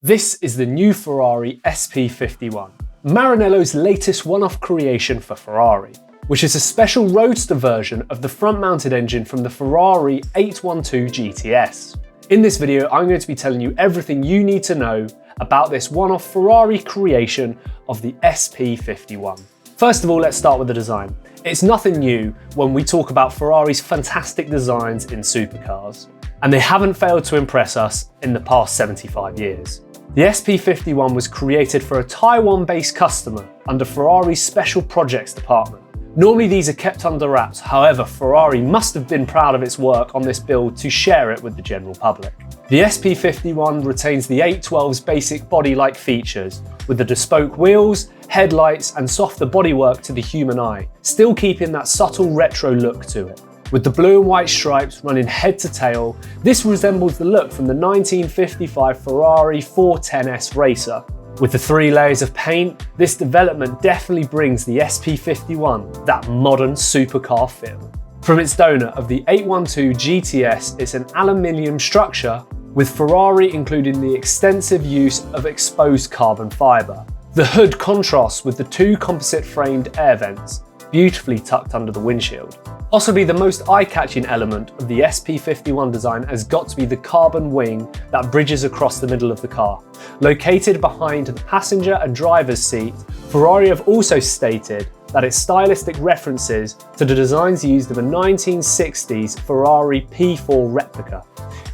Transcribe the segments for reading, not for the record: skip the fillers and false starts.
This is the new Ferrari SP51, Maranello's latest one-off creation for Ferrari, which is a special roadster version of the front-mounted engine from the Ferrari 812 GTS. In this video, I'm going to be telling you everything you need to know about this one-off Ferrari creation of the SP51. First of all, let's start with the design. It's nothing new when we talk about Ferrari's fantastic designs in supercars, and they haven't failed to impress us in the past 75 years. The SP51 was created for a Taiwan-based customer under Ferrari's Special Projects department. Normally these are kept under wraps, however Ferrari must have been proud of its work on this build to share it with the general public. The SP51 retains the 812's basic body-like features, with the bespoke wheels, headlights and softer bodywork to the human eye, still keeping that subtle retro look to it. With the blue and white stripes running head to tail, this resembles the look from the 1955 Ferrari 410S Racer. With the 3 layers of paint, this development definitely brings the SP51 that modern supercar feel. From its donor of the 812 GTS, it's an aluminium structure, with Ferrari including the extensive use of exposed carbon fibre. The hood contrasts with the 2 composite framed air vents, beautifully tucked under the windshield. Possibly the most eye-catching element of the SP51 design has got to be the carbon wing that bridges across the middle of the car. Located behind the passenger and driver's seat, Ferrari have also stated that its stylistic references to the designs used of a 1960s Ferrari P4 replica,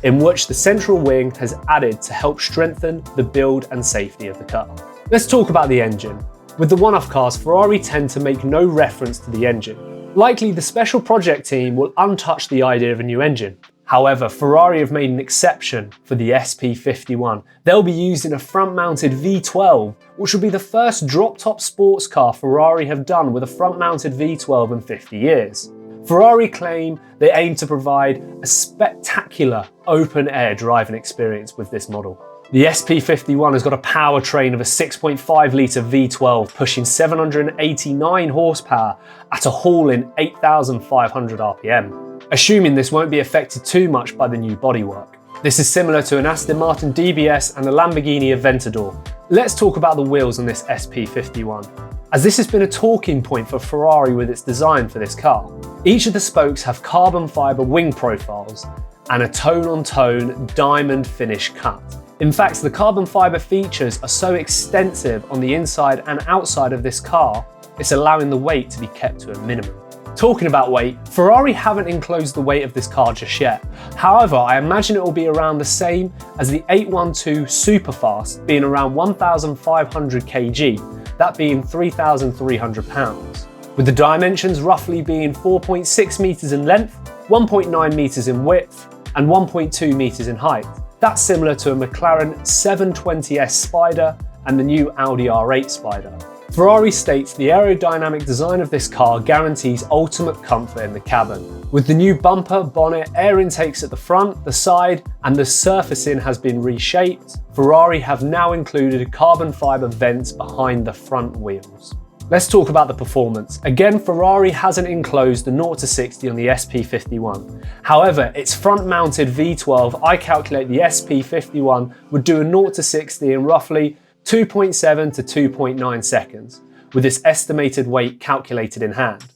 in which the central wing has added to help strengthen the build and safety of the car. Let's talk about the engine. With the one-off cars, Ferrari tend to make no reference to the engine. Likely the special project team will untouch the idea of a new engine. However, Ferrari have made an exception for the SP51. They'll be used in a front-mounted V12, which will be the first drop-top sports car Ferrari have done with a front-mounted V12 in 50 years. Ferrari claim they aim to provide a spectacular open-air driving experience with this model. The SP51 has got a powertrain of a 6.5 litre V12 pushing 789 horsepower at a haul-in 8,500 RPM, assuming this won't be affected too much by the new bodywork. This is similar to an Aston Martin DBS and a Lamborghini Aventador. Let's talk about the wheels on this SP51, as this has been a talking point for Ferrari with its design for this car. Each of the spokes have carbon fibre wing profiles and a tone-on-tone diamond finish cut. In fact, the carbon fibre features are so extensive on the inside and outside of this car, it's allowing the weight to be kept to a minimum. Talking about weight, Ferrari haven't enclosed the weight of this car just yet. However, I imagine it will be around the same as the 812 Superfast, being around 1,500 kg, that being 3,300 pounds. With the dimensions roughly being 4.6 metres in length, 1.9 metres in width, and 1.2 metres in height. That's similar to a McLaren 720S Spider and the new Audi R8 Spider. Ferrari states the aerodynamic design of this car guarantees ultimate comfort in the cabin. With the new bumper, bonnet, air intakes at the front, the side, and the surfacing has been reshaped, Ferrari have now included carbon fibre vents behind the front wheels. Let's talk about the performance. Again, Ferrari hasn't enclosed the 0 to 60 on the SP51. However, its front-mounted V12, I calculate the SP51 would do a 0 to 60 in roughly 2.7 to 2.9 seconds, with its estimated weight calculated in hand.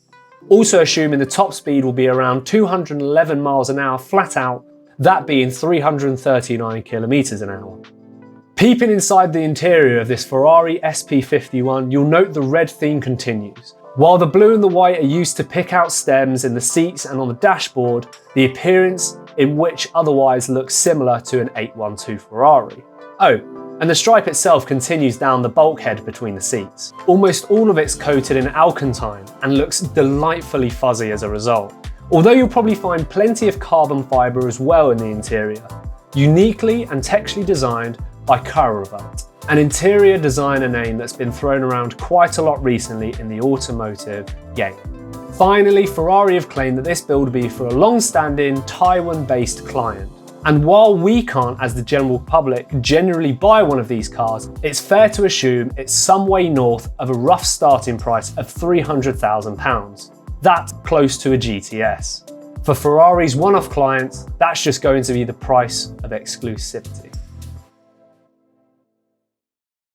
Also assuming the top speed will be around 211 miles an hour flat out, that being 339 kilometers an hour. Peeping inside the interior of this Ferrari SP51, you'll note the red theme continues. While the blue and the white are used to pick out stems in the seats and on the dashboard, the appearance in which otherwise looks similar to an 812 Ferrari. Oh, and the stripe itself continues down the bulkhead between the seats. Almost all of it's coated in Alcantine and looks delightfully fuzzy as a result. Although you'll probably find plenty of carbon fibre as well in the interior. Uniquely and texturally designed by Caravate, an interior designer name that's been thrown around quite a lot recently in the automotive game. Finally, Ferrari have claimed that this build will be for a long-standing Taiwan-based client. And while we can't, as the general public, generally buy one of these cars, it's fair to assume it's some way north of a rough starting price of £300,000. That's close to a GTS. For Ferrari's one-off clients, that's just going to be the price of exclusivity.